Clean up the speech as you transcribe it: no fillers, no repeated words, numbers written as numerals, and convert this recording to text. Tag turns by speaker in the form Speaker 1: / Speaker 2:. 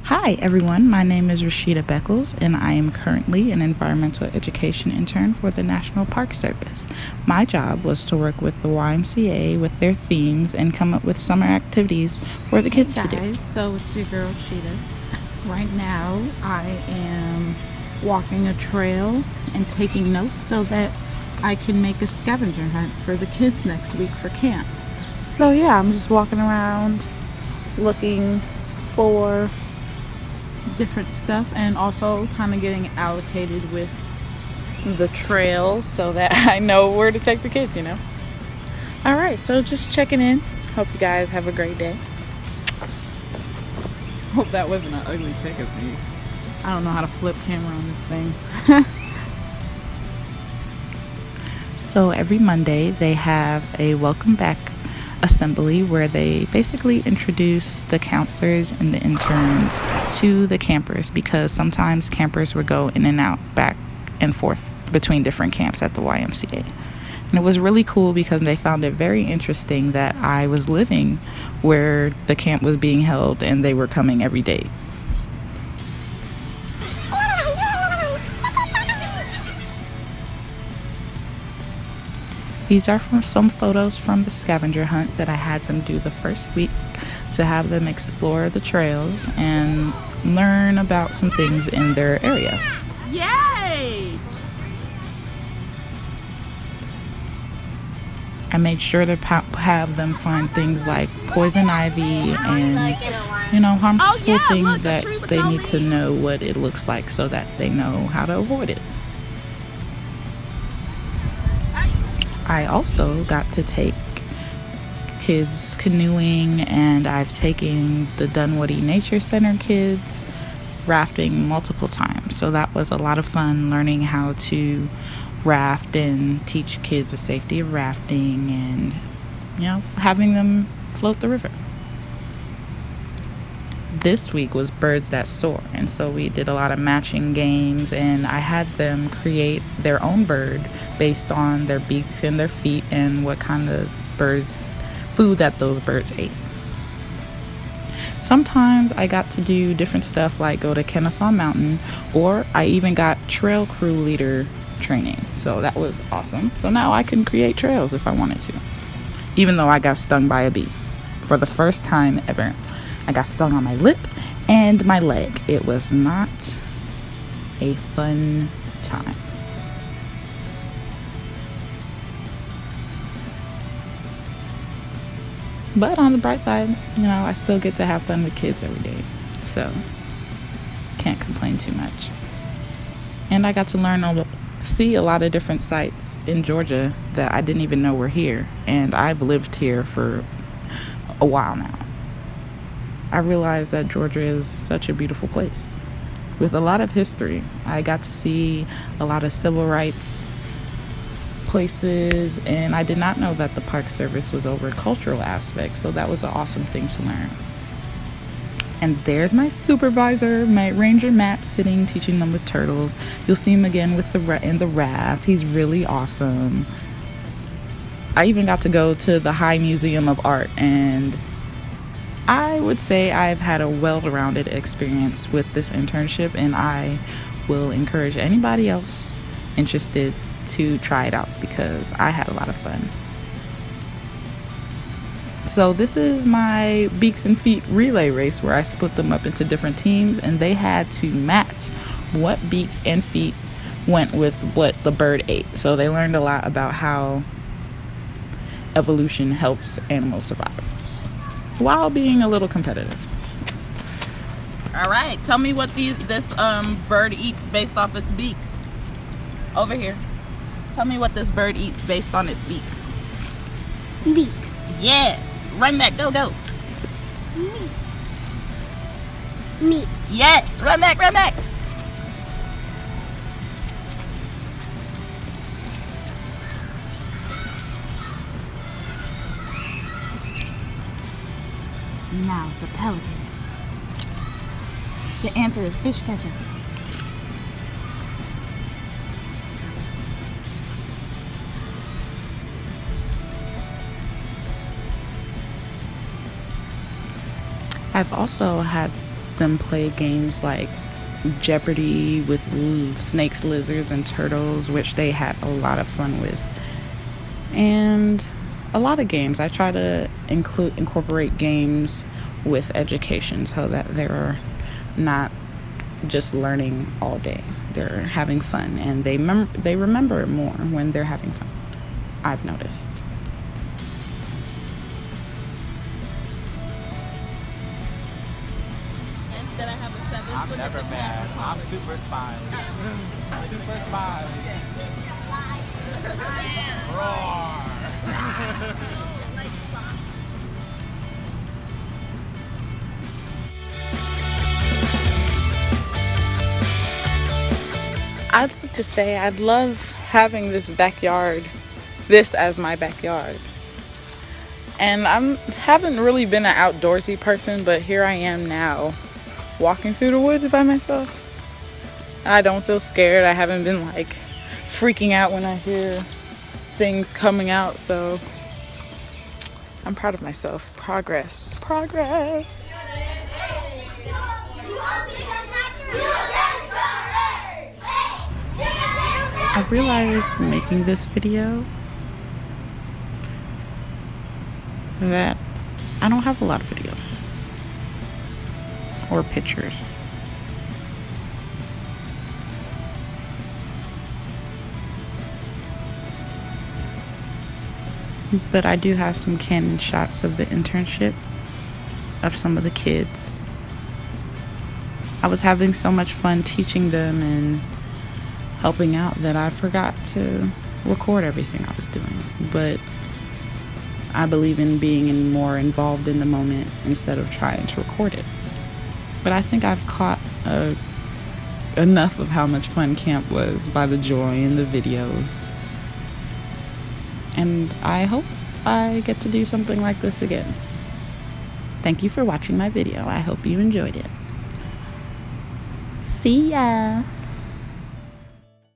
Speaker 1: Hi everyone, my name is Rashida Beckles and I am currently an environmental education intern for the National Park Service. My job was to work with the YMCA with their themes and come up with summer activities for the kids to do.
Speaker 2: Guys, so it's your girl Sheeta. Right now, I am walking a trail and taking notes so that I can make a scavenger hunt for the kids next week for camp. So yeah, I'm just walking around looking for different stuff and also kind of getting allocated with the trails so that I know where to take the kids. All right, so just checking in. Hope you guys have a great day. Hope that wasn't an ugly pic of me. I don't know how to flip camera on this thing.
Speaker 1: So every Monday they have a welcome back assembly where they basically introduce the counselors and the interns to the campers, because sometimes campers would go in and out, back and forth between different camps at the YMCA. And it was really cool because they found it very interesting that I was living where the camp was being held and they were coming every day. These are some photos from the scavenger hunt that I had them do the first week to have them explore the trails and learn about some things in their area.
Speaker 2: Yay!
Speaker 1: I made sure to have them find things like poison ivy and, harmful things that they need to know what it looks like so that they know how to avoid it. I also got to take kids canoeing, and I've taken the Dunwoody Nature Center kids rafting multiple times. So that was a lot of fun, learning how to raft and teach kids the safety of rafting and, having them float the river. This week was Birds That Soar, and so we did a lot of matching games, and I had them create their own bird based on their beaks and their feet and what kind of food that those birds ate. Sometimes I got to do different stuff like go to Kennesaw Mountain, or I even got trail crew leader training, so that was awesome. So now I can create trails if I wanted to, even though I got stung by a bee for the first time ever. I got stung on my lip and my leg. It was not a fun time. But on the bright side, I still get to have fun with kids every day. So can't complain too much. And I got to see a lot of different sites in Georgia that I didn't even know were here. And I've lived here for a while now. I realized that Georgia is such a beautiful place with a lot of history. I got to see a lot of civil rights places, and I did not know that the Park Service was over cultural aspects, so that was an awesome thing to learn. And there's my supervisor, my Ranger Matt, sitting teaching them with turtles. You'll see him again with in the raft. He's really awesome. I even got to go to the High Museum of Art, and I would say I've had a well-rounded experience with this internship, and I will encourage anybody else interested to try it out because I had a lot of fun. So this is my beaks and feet relay race where I split them up into different teams, and they had to match what beak and feet went with what the bird ate. So they learned a lot about how evolution helps animals survive while being a little competitive. All right, tell me what this bird eats based off its beak. Over here. Tell me what this bird eats based on its beak.
Speaker 3: Beak.
Speaker 2: Yes. Run back. Go.
Speaker 3: Meat. Meat.
Speaker 2: Yes. Run back. Now it's the pelican. The answer is fish catcher.
Speaker 1: I've also had them play games like Jeopardy with snakes, lizards, and turtles, which they had a lot of fun with. And a lot of games. I try to incorporate games with education so that they're not just learning all day. They're having fun, and they remember more when they're having fun, I've noticed.
Speaker 4: I'm never mad. I'm super smiling. Super smiling. Roar.
Speaker 1: I'd like to say I'd love having this as my backyard. And haven't really been an outdoorsy person, but here I am now, walking through the woods by myself. I don't feel scared. I haven't been like freaking out when I hear things coming out, so I'm proud of myself. Progress. I realized making this video that I don't have a lot of videos or pictures. But I do have some candid shots of the internship of some of the kids. I was having so much fun teaching them and helping out that I forgot to record everything I was doing. But I believe in being more involved in the moment instead of trying to record it. But I think I've caught enough of how much fun camp was by the joy in the videos. And I hope I get to do something like this again. Thank you for watching my video. I hope you enjoyed it. See ya!